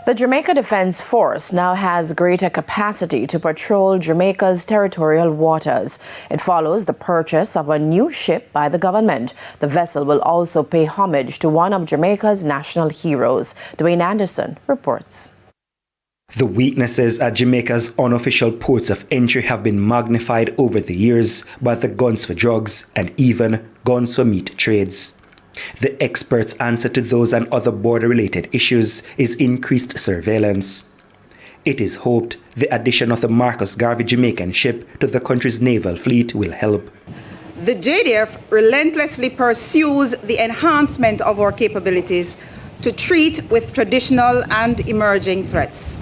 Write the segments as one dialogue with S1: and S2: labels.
S1: The Jamaica Defense Force now has greater capacity to patrol Jamaica's territorial waters. It follows the purchase of a new ship by the government. The vessel will also pay homage to one of Jamaica's national heroes. Dwayne Anderson reports.
S2: The weaknesses at Jamaica's unofficial ports of entry have been magnified over the years by the guns for drugs and even guns for meat trades. The experts' answer to those and other border-related issues is increased surveillance. It is hoped the addition of the Marcus Garvey Jamaican ship to the country's naval fleet will help.
S3: The JDF relentlessly pursues the enhancement of our capabilities to treat with traditional and emerging threats.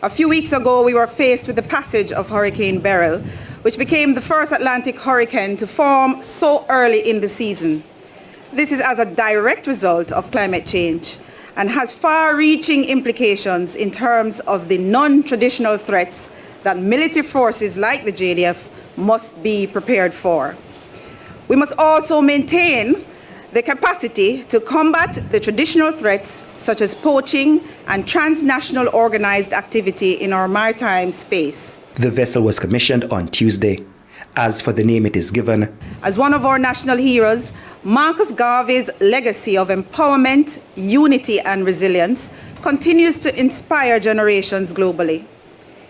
S3: A few weeks ago, we were faced with the passage of Hurricane Beryl, which became the first Atlantic hurricane to form so early in the season. This is as a direct result of climate change and has far-reaching implications in terms of the non-traditional threats that military forces like the JDF must be prepared for. We must also maintain the capacity to combat the traditional threats such as poaching and transnational organized activity in our maritime space.
S2: The vessel was commissioned on Tuesday. As for the name it is given,
S3: as one of our national heroes, Marcus Garvey's legacy of empowerment, unity, and resilience continues to inspire generations globally.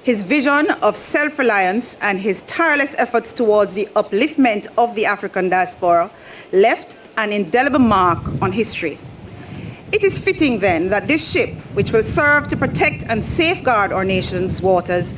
S3: His vision of self-reliance and his tireless efforts towards the upliftment of the African diaspora left an indelible mark on history. It is fitting then that this ship, which will serve to protect and safeguard our nation's waters,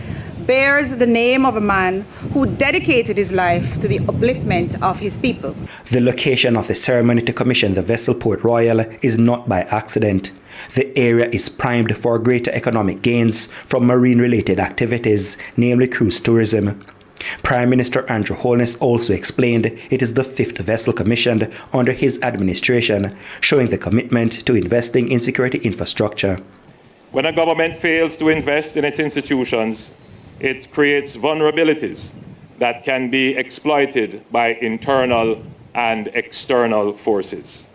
S3: bears the name of a man who dedicated his life to the upliftment of his people.
S2: The location of the ceremony to commission the vessel Port Royal is not by accident. The area is primed for greater economic gains from marine-related activities, namely cruise tourism. Prime Minister Andrew Holness also explained it is the fifth vessel commissioned under his administration, showing the commitment to investing in security infrastructure.
S4: When a government fails to invest in its institutions, it creates vulnerabilities that can be exploited by internal and external forces.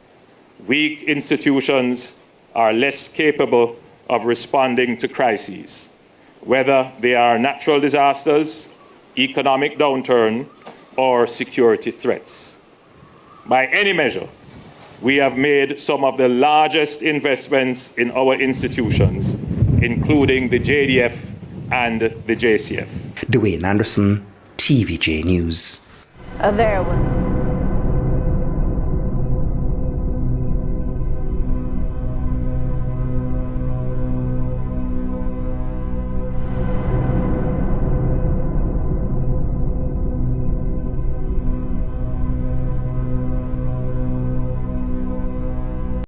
S4: Weak institutions are less capable of responding to crises, whether they are natural disasters, economic downturn, or security threats. By any measure, we have made some of the largest investments in our institutions, including the JDF and the JCF.
S2: Dwayne Anderson, TVJ News.
S1: There was